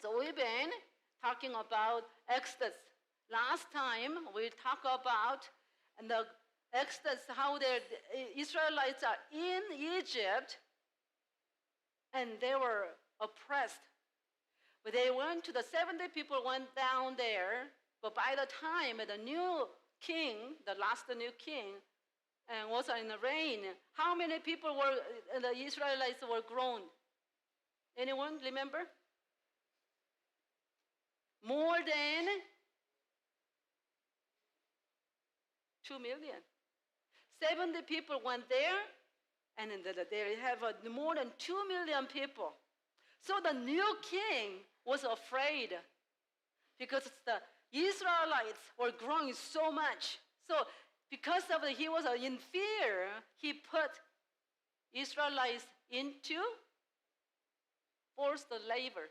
So we've been talking about Exodus. Last time we talked about the Exodus, how the Israelites are in Egypt and they were oppressed. But they went to the 70 people went down there, but by the time the new king, the last new king, and was in the reign, how many people were the Israelites were grown? Anyone remember? More than 2 million. 70 people went there, and they have more than 2 million people. So the new king was afraid because the Israelites were growing so much. So because of he was in fear, he put Israelites into forced labor.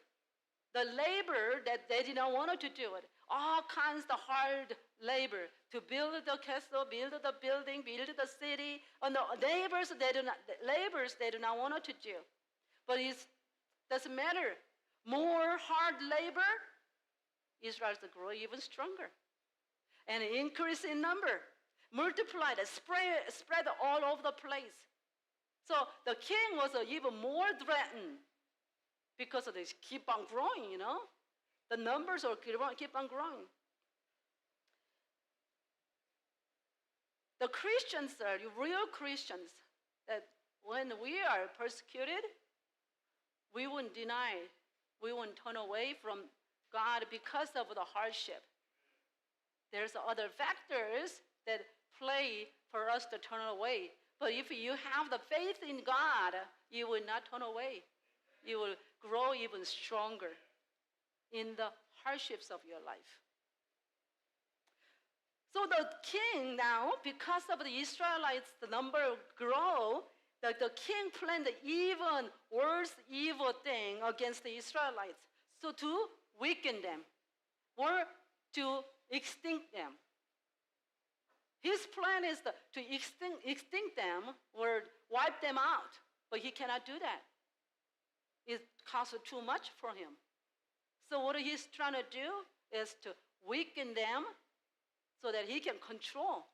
The labor that they did not want to do it. All kinds of hard labor to build the castle, build the building, build the city. And the labors they do not want to do. But it doesn't matter. More hard labor, Israel grow even stronger. And increase in number. Multiplied, spread all over the place. So the king was even more threatened because they keep on growing, The numbers keep on growing. The Christians are real Christians that when we are persecuted, we wouldn't deny, we wouldn't turn away from God because of the hardship. There's other factors that play for us to turn away. But if you have the faith in God, you will not turn away. You will grow even stronger in the hardships of your life. So the king now, because of the Israelites, the number grow, the king planned the even worse evil thing against the Israelites. So to weaken them or to extinct them. His plan is to extinct them or wipe them out, but he cannot do that. It costs too much for him. So what he's trying to do is to weaken them so that he can control.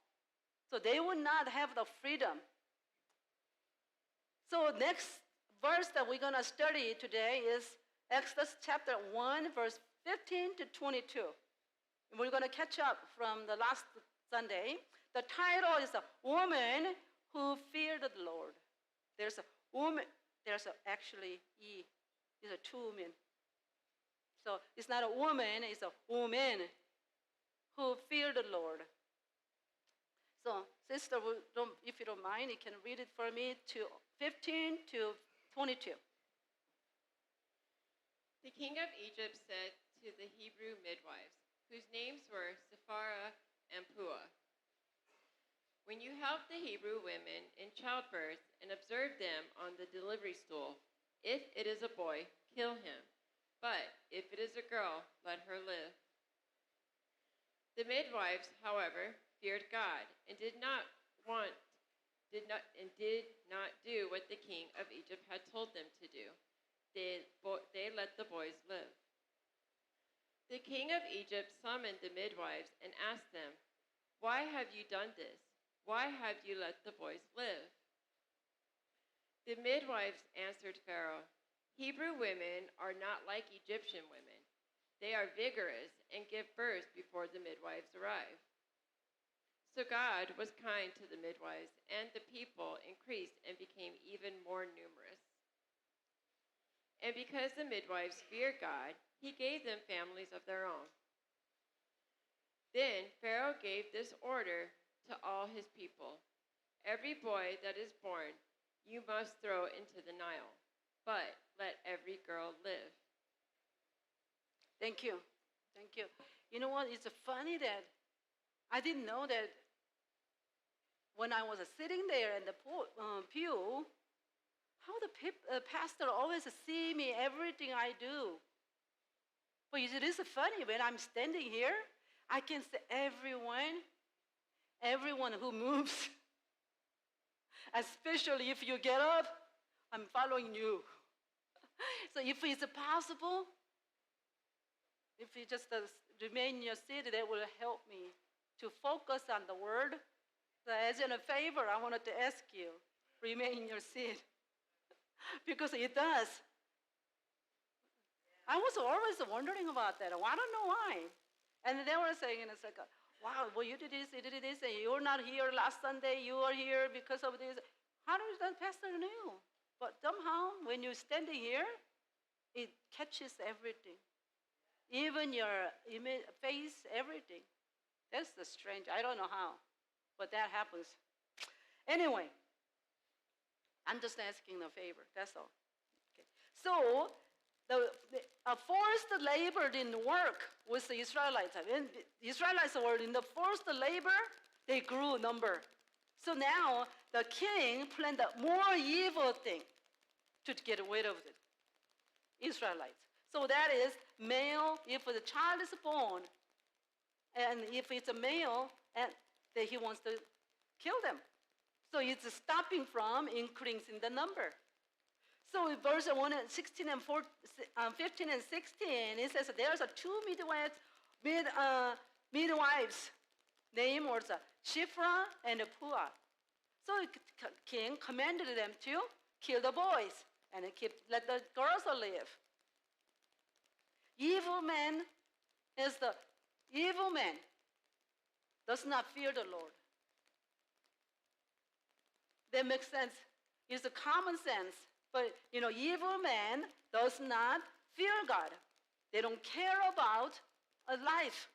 So they will not have the freedom. So next verse that we're going to study today is Exodus chapter 1, verse 15 to 22. And we're going to catch up from the last Sunday. The title is A Woman Who Feared the Lord. There's a woman, actually E. It's a two women. So it's not a woman, it's a woman who feared the Lord. So, sister, if you don't mind, you can read it for me to 15 to 22. The king of Egypt said to the Hebrew midwives, whose names were Sephora and Puah, when you help the Hebrew women in childbirth and observe them on the delivery stool, if it is a boy, kill him. But if it is a girl, let her live. The midwives, however, feared God and did not do what the king of Egypt had told them to do. They let the boys live. The king of Egypt summoned the midwives and asked them, "Why have you done this? Why have you let the boys live?" The midwives answered Pharaoh, "Hebrew women are not like Egyptian women. They are vigorous and give birth before the midwives arrive." So God was kind to the midwives, and the people increased and became even more numerous. And because the midwives feared God, he gave them families of their own. Then Pharaoh gave this order to all his people: "Every boy that is born you must throw into the Nile, but let every girl live." Thank you. Thank you. You know what? It's funny that I didn't know that when I was sitting there in the pew, how the pastor always see me, everything I do. But it is funny, when I'm standing here, I can see everyone who moves. Especially if you get up, I'm following you. So if it's possible, If you just remain in your seat, that will help me to focus on the word. So as in a favor, I wanted to ask you, remain in your seat. Because it does. I was always wondering about that. I don't know why. And they were saying, and it's like, wow, well, you did this, and you're not here last Sunday, you are here because of this. How does that pastor know? But somehow, when you're standing here, it catches everything. Even your face, everything. That's the strange. I don't know how, but that happens. Anyway, I'm just asking a favor. That's all. Okay. So the forced labor didn't work with the Israelites. When the Israelites were in the forced labor, they grew number. So now the king planned a more evil thing to get rid of the Israelites. So that is male, if the child is born, and if it's a male, and then he wants to kill them. So it's stopping from increasing the number. So in verse 15 and 16, it says there's two midwives named Shiphrah and Puah. So the king commanded them to kill the boys and let the girls live. Evil man does not fear the Lord. That makes sense. It's a common sense. But, evil man does not fear God. They don't care about a life.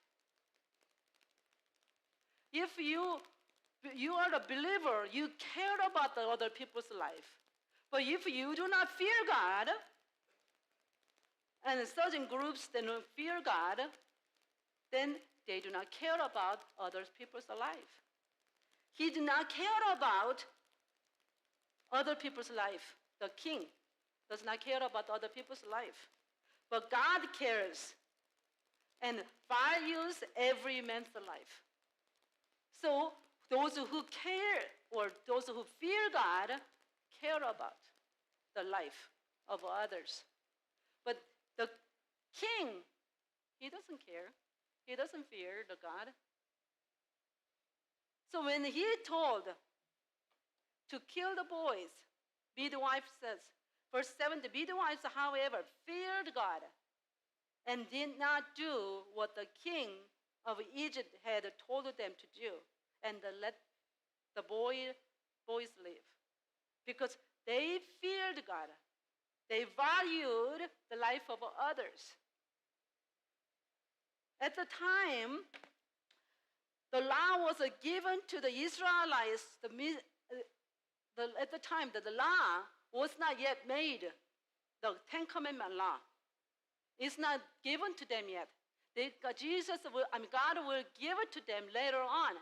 If you are a believer, you care about the other people's life. But if you do not fear God, and certain groups that don't fear God, then they do not care about other people's life. He did not care about other people's life. The king does not care about other people's life. But God cares and values every man's life. So those who care or those who fear God care about the life of others. But the king, he doesn't care. He doesn't fear the God. So when he told to kill the boys, midwife says, verse 7, the midwives, however, feared God and did not do what the king of Egypt had told them to do, and let the boys live. Because they feared God. They valued the life of others. At the time, the law was given to the Israelites. At the time, the law was not yet made. The Ten Commandment law is not given to them yet. God will give it to them later on.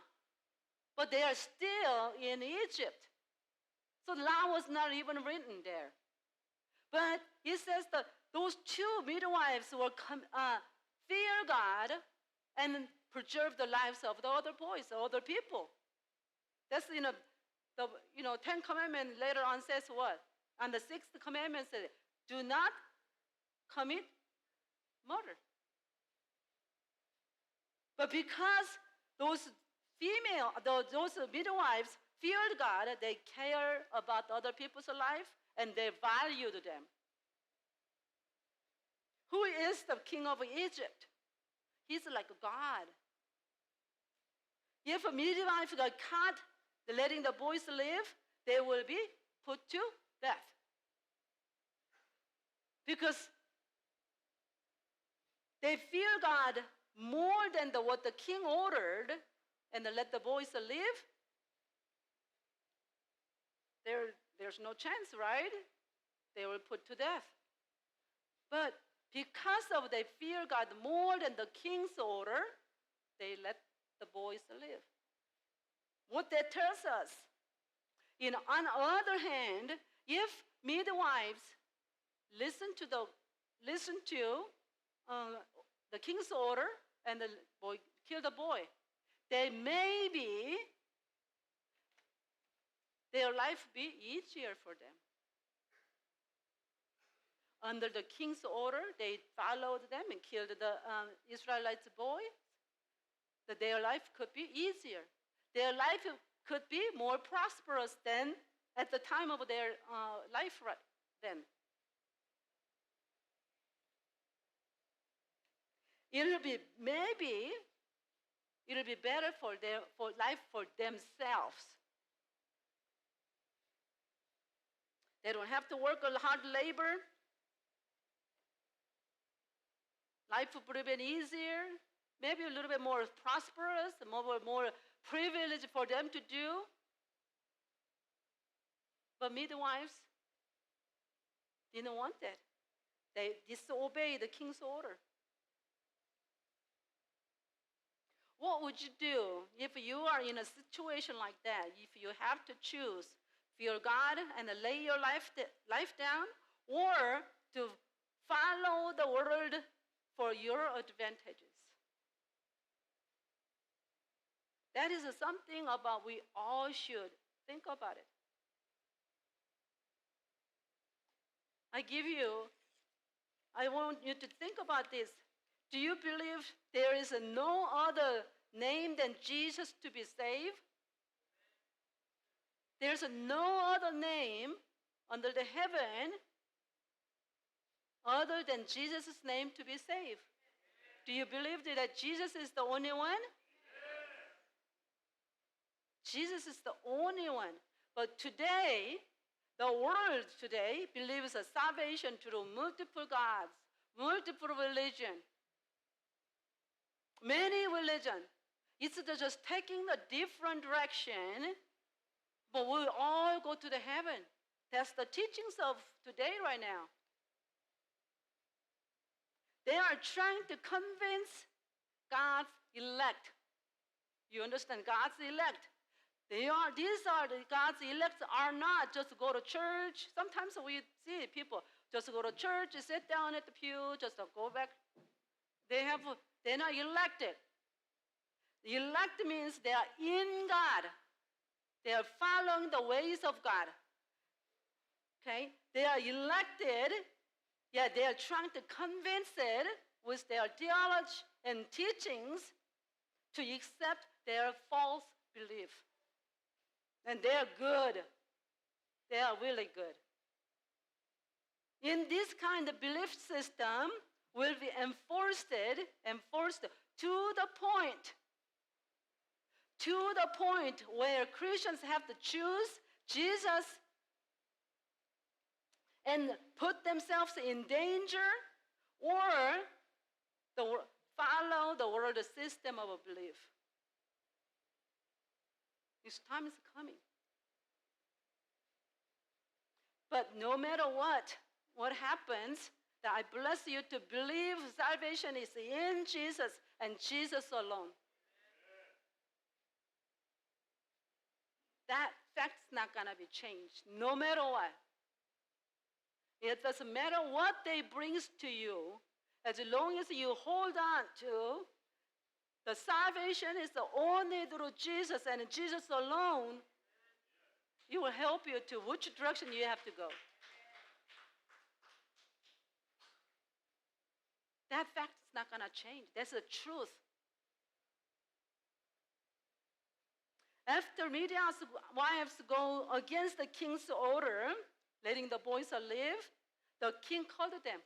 But they are still in Egypt. So the law was not even written there. But it says that those two midwives will fear God and preserve the lives of the other boys, the other people. That's, the Ten Commandments later on says what? And the sixth commandment says, do not commit murder. But because those midwives feared God, they care about other people's life, and they valued them. Who is the king of Egypt? He's like God. If a midwife got caught letting the boys live, they will be put to death. Because they fear God more than what the king ordered, and let the boys live. There's no chance, right? They were put to death. But because of they fear God more than the king's order, they let the boys live. What that tells us, on the other hand, if midwives listen to the king's order and kill the boy, then maybe their life be easier for them. under the king's order, they followed them and killed the Israelites' boy. That their life could be easier. Their life could be more prosperous than at the time of their life right then. Maybe it'll be better for life for themselves. They don't have to work a hard labor. Life would have been easier, maybe a little bit more prosperous, more privilege for them to do. But midwives didn't want that. They disobeyed the king's order. What would you do if you are in a situation like that? If you have to choose fear God and lay your life down, or to follow the world for your advantages? That is something about we all should think about it. I want you to think about this. Do you believe there is no other name than Jesus to be saved? There's no other name under the heaven other than Jesus' name to be saved. Do you believe that Jesus is the only one? Jesus is the only one. But today, the world today believes a salvation through multiple gods, multiple religions, many religions. It's just taking a different direction, but we'll all go to the heaven. That's the teachings of today right now. They are trying to convince God's elect. You understand? God's elect. These are the God's elect are not just go to church. Sometimes we see people just go to church, sit down at the pew, just go back. They're not elected. The elect means they are in God. They are following the ways of God. Okay? They are elected, yet they are trying to convince it with their theology and teachings to accept their false belief. And they are good. They are really good. In this kind of belief system will be enforced to the point where Christians have to choose Jesus and put themselves in danger, or follow the world system of belief. This time is coming. But no matter what happens, that I bless you to believe salvation is in Jesus and Jesus alone. That fact's not going to be changed, no matter what. It doesn't matter what they brings to you, as long as you hold on to the salvation is only through Jesus and Jesus alone. It will help you to which direction you have to go. That fact is not going to change. That's the truth. After Midian's wives go against the king's order, letting the boys live, the king called them.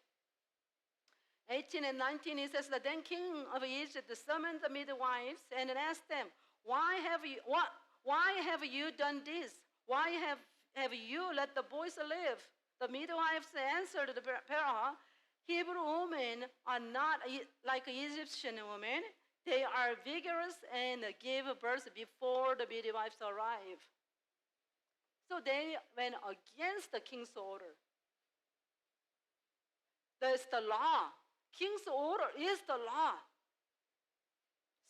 18 and 19, he says, the then king of Egypt summoned the midwives and asked them, why have you done this? Why have you let the boys live? The midwives answered the Pharaoh, Hebrew women are not like Egyptian women. They are vigorous and give birth before the midwives arrive. So they went against the king's order. That's the law. King's order is the law.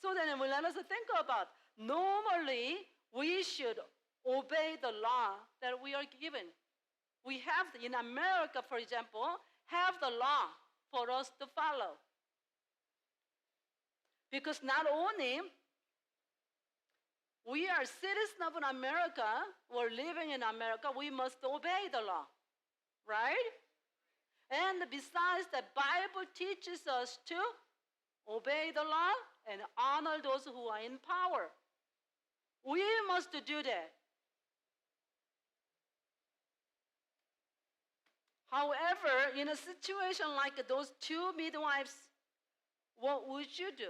So then let us think about, normally we should obey the law that we are given. We have, in America, for example, have the law for us to follow. Because not only we are citizens of America, we're living in America, we must obey the law, right? And besides, the Bible teaches us to obey the law and honor those who are in power. We must do that. However, in a situation like those two midwives, what would you do?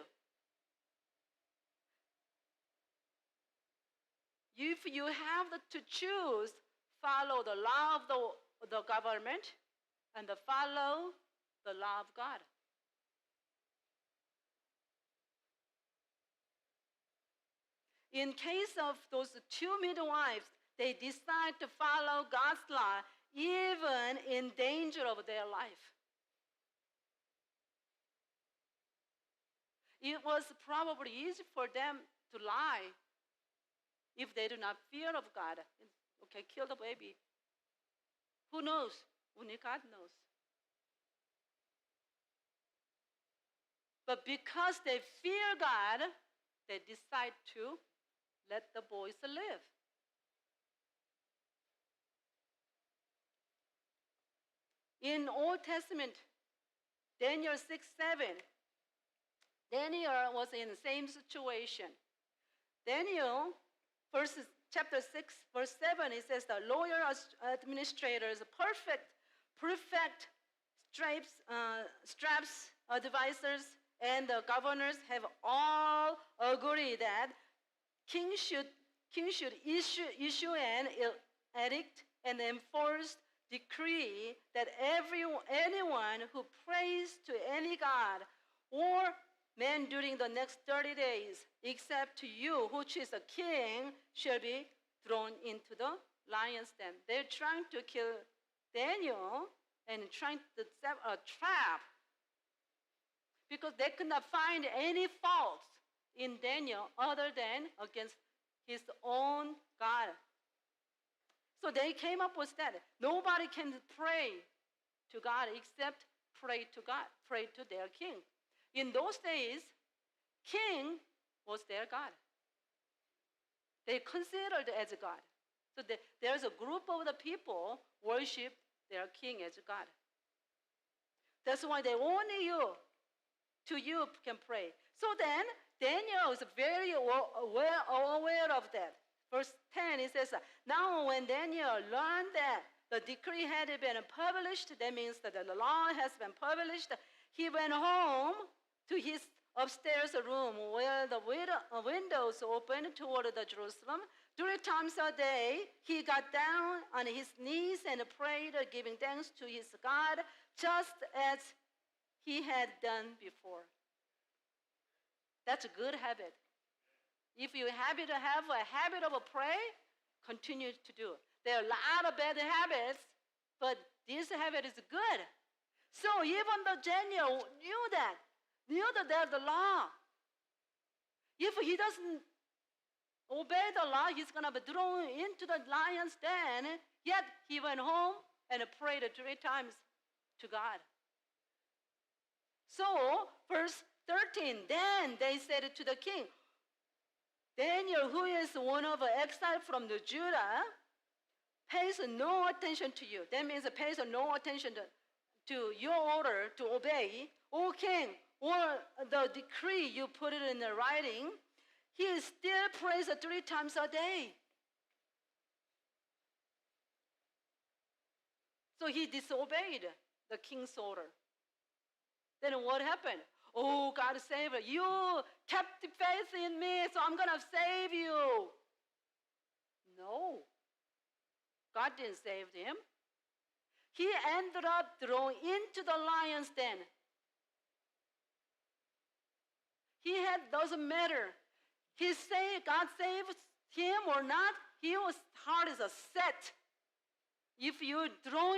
If you have to choose, follow the law of the government and follow the law of God. In case of those two midwives, they decide to follow God's law even in danger of their life. It was probably easy for them to lie if they do not fear of God. Okay, kill the baby. Who knows? Only God knows. But because they fear God, they decide to let the boys live. In Old Testament, Daniel 6:7, Daniel was in the same situation. Daniel, chapter 6, verse 7, it says, the lawyer administrators, prefect, straps, advisors, and the governors have all agreed that king should issue an edict and enforce decree that anyone who prays to any god or man during the next 30 days, except to you, which is a king, shall be thrown into the lion's den. They're trying to kill Daniel and trying to set a trap because they could not find any faults in Daniel other than against his own God. So they came up with that. Nobody can pray to God except pray to God, pray to their king. In those days, king was their God. They considered as God. So there's a group of the people worship their king as God. That's why they only you can pray. So then, Daniel is very well aware of that. Verse 10, it says, now when Daniel learned that the decree had been published, that means that the law has been published, he went home to his upstairs room where the windows opened toward the Jerusalem. 3 times a day, he got down on his knees and prayed, giving thanks to his God, just as he had done before. That's a good habit. If you have a habit of pray, continue to do. There are a lot of bad habits, but this habit is good. So even though Daniel knew that there's the law. If he doesn't obey the law, he's going to be thrown into the lion's den. Yet he went home and prayed 3 times to God. So, verse 13, then they said to the king, Daniel, who is one of the exile from the Judah, pays no attention to you. That means pays no attention to your order to obey. O king, or the decree you put it in the writing, he still prays 3 times a day. So he disobeyed the king's order. Then what happened? Oh, God saved you. You kept faith in me, so I'm going to save you. No. God didn't save him. He ended up thrown into the lion's den. Doesn't matter. God saved him or not, his heart is set. If you throw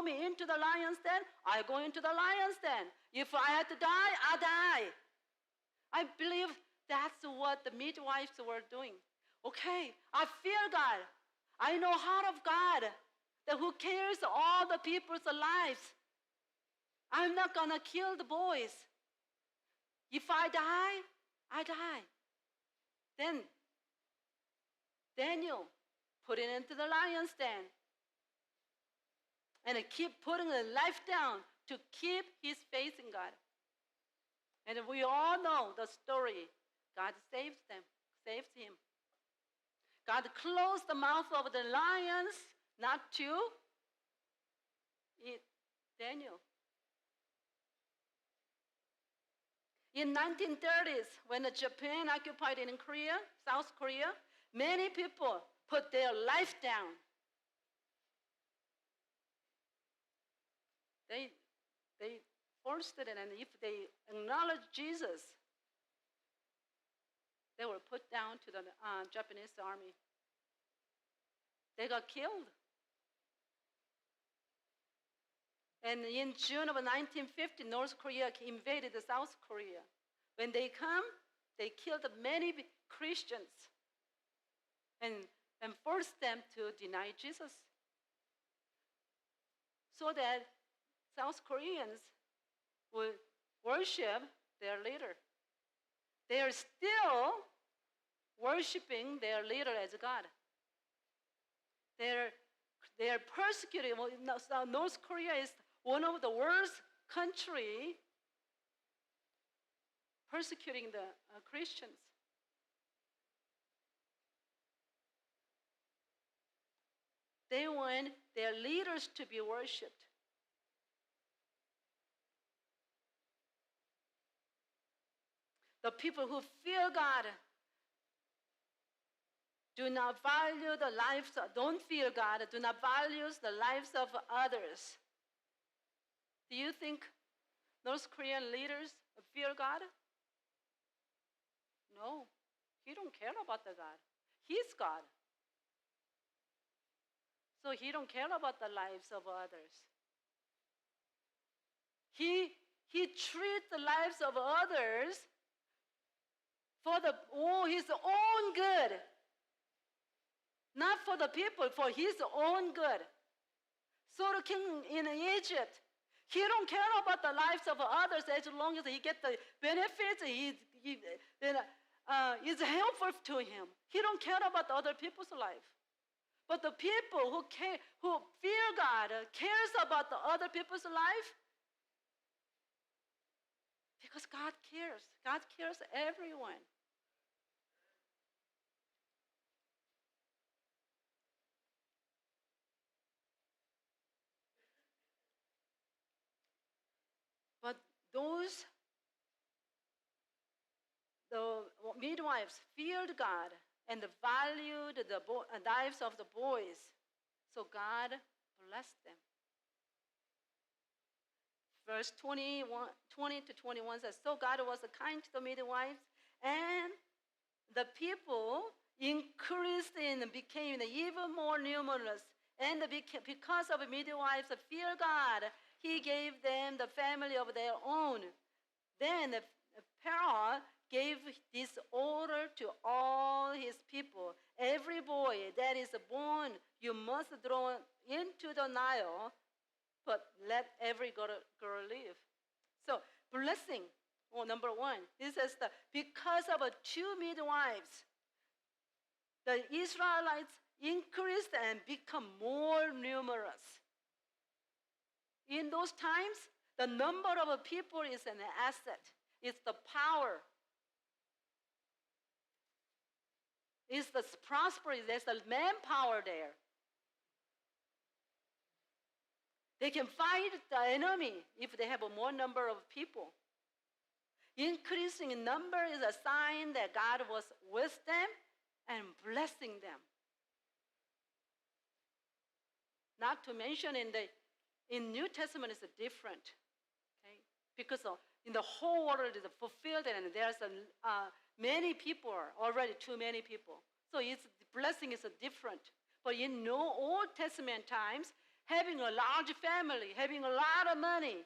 me into the lion's den, I go into the lion's den. If I had to die, I die. I believe that's what the midwives were doing. Okay, I fear God. I know heart of God, that who cares all the people's lives. I'm not going to kill the boys. If I die, I die. Then Daniel put it into the lion's den. and keep putting their life down to keep his faith in God. And we all know the story. God saved them, saved him. God closed the mouth of the lions not to eat Daniel. In 1930s, when Japan occupied in Korea, South Korea, many people put their life down. They forced it, and if they acknowledge Jesus, they were put down to the Japanese army. They got killed. And in June of 1950, North Korea invaded South Korea. When they come, they killed many Christians and forced them to deny Jesus, so that South Koreans would worship their leader. They are still worshiping their leader as God. They are persecuting. North Korea is one of the worst countries persecuting the Christians. They want their leaders to be worshipped. The people who fear God do not value the lives, don't fear God, do not value the lives of others. Do you think North Korean leaders fear God? No, he don't care about the God. He's God. So he don't care about the lives of others. He treats the lives of others for his own good. Not for the people, for his own good. So the king in Egypt, he don't care about the lives of others as long as he gets the benefits. It's helpful to him. He don't care about other people's life. But the people who fear God, cares about the other people's life, because God cares. God cares everyone. But the midwives feared God and valued the lives of the boys. So God blessed them. Verse 20 to 21 says, so God was kind to the midwives, and the people increased and became even more numerous. And because of midwives fear God, he gave them the family of their own. Then Pharaoh gave this order to all his people. Every boy that is born, you must throw into the Nile, but let every girl live. So, blessing, number one, it says that because of two midwives, the Israelites increased and become more numerous. In those times, the number of people is an asset. It's the power. It's the prosperity. There's the manpower there. They can fight the enemy if they have a more number of people. Increasing in number is a sign that God was with them and blessing them. Not to mention in New Testament it's different, okay? Because in the whole world is fulfilled and there's many people, already too many people. So blessing is different. But in Old Testament times, having a large family, having a lot of money,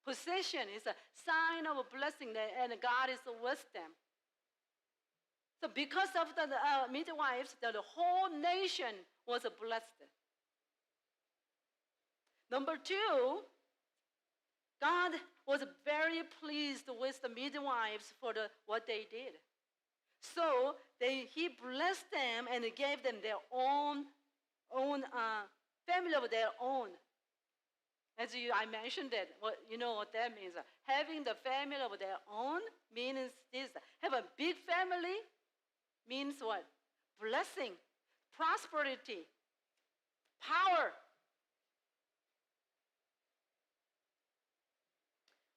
possession is a sign of a blessing and God is with them. So because of the midwives, the whole nation was blessed. Number two, God was very pleased with the midwives for what they did. So he blessed them and gave them their own family of their own. I mentioned it, you know what that means. Having the family of their own means this. Have a big family means what? Blessing, prosperity, power.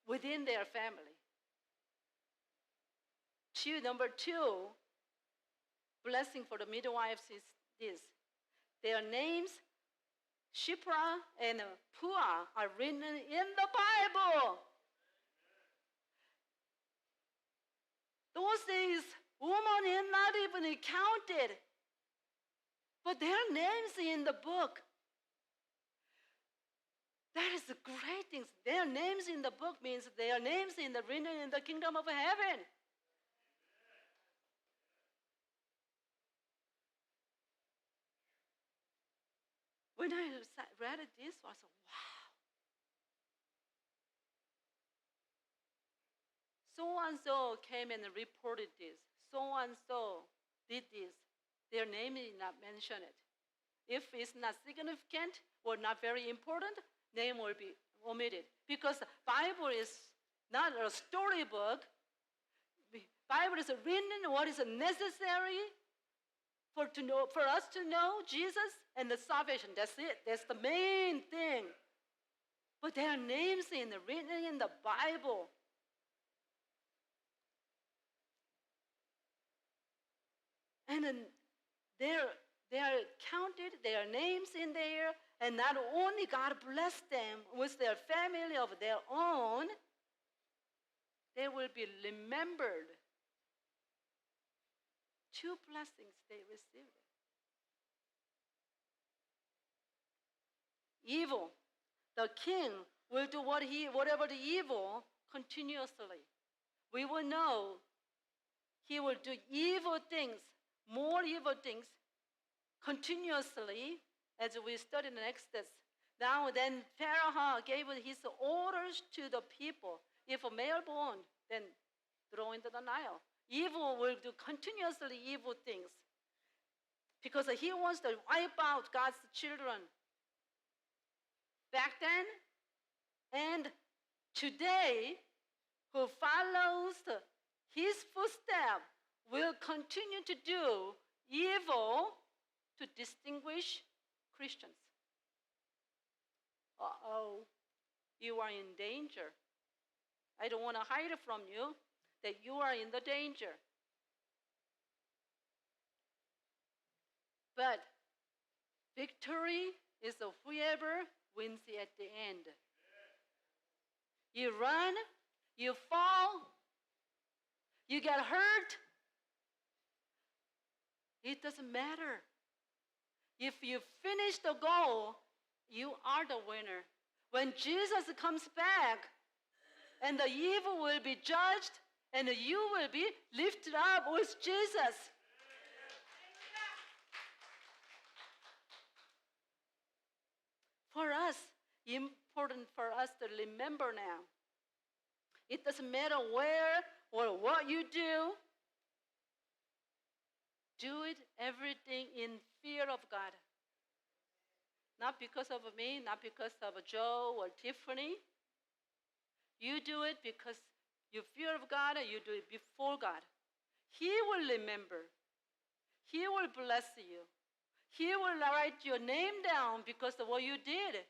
Within their family. Number two, blessing for the midwives is this. Their names, Shipra and Puah, are written in the Bible. Those days, women are not even counted, but their names in the book. That is the great thing. Their names in the book means their names written in the kingdom of heaven. When I read this, I said, wow. So-and-so came and reported this. So-and-so did this. Their name is not mentioned. If it's not significant or not very important, name will be omitted. Because the Bible is not a storybook. The Bible is written what is necessary for us to know Jesus and the salvation. That's it. That's the main thing. But their names written in the Bible. And then they are counted, their names in there, and not only God blessed them with their family of their own, they will be remembered. Two blessings they received. Evil. The king will do whatever the evil continuously. We will know he will do evil things, more evil things, continuously, as we study in Exodus. Now then Pharaoh gave his orders to the people. If a male born, then throw into the Nile. Evil will do continuously evil things. Because he wants to wipe out God's children. Back then and today, who follows his footsteps will continue to do evil to distinguish Christians. Uh-oh, you are in danger. I don't want to hide it from you that you are in the danger. But victory is of whoever wins at the end. You run, you fall, you get hurt. It doesn't matter. If you finish the goal, you are the winner. When Jesus comes back, and the evil will be judged, and you will be lifted up with Jesus. For us, important for us to remember now. It doesn't matter where or what you do. Do it everything in fear of God. Not because of me, not because of Joe or Tiffany. You do it because you fear of God and you do it before God. He will remember. He will bless you. He will write your name down because of what you did.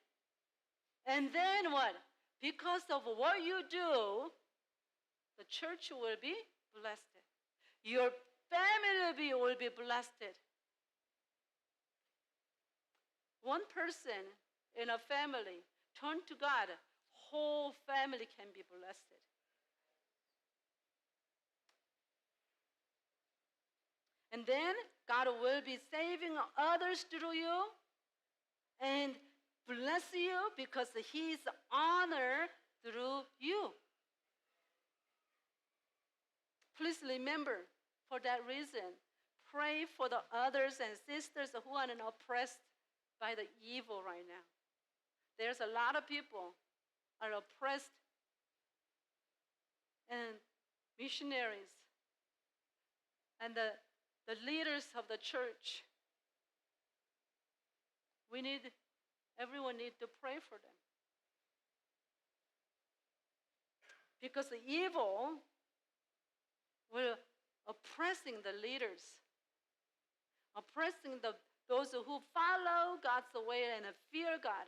And then what? Because of what you do, the church will be blessed. Your family will be blessed. One person in a family turn to God, whole family can be blessed. And then God will be saving others through you and bless you because He's honor through you. Please remember, for that reason, pray for the others and sisters who are oppressed by the evil right now. There's a lot of people are oppressed, and missionaries and the leaders of the church. Everyone needs to pray for them. because the evil will oppressing the leaders, oppressing those who follow God's way and fear God.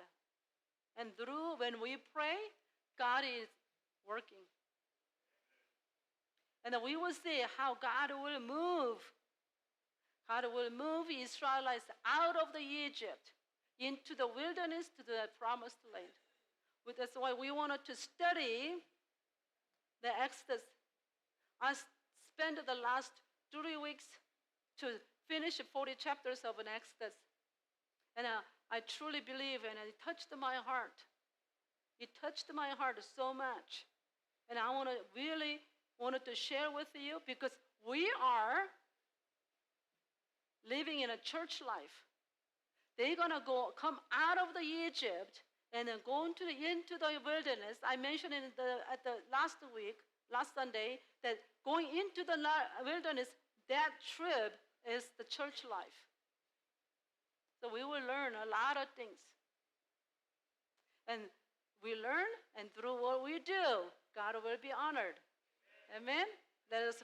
And when we pray, God is working. And we will see how God will move. God will move Israelites out of the Egypt into the wilderness to the promised land. That's why we wanted to study the Exodus. I spent the last 3 weeks to finish 40 chapters of an Exodus. And I truly believe, and it touched my heart. It touched my heart so much. And I wanted to share with you because we are living in a church life. They're going to come out of the Egypt and then go into the wilderness. I mentioned at the last Sunday, that going into the wilderness, that trip is the church life. So we will learn a lot of things. And we learn, and through what we do, God will be honored. Amen? Let us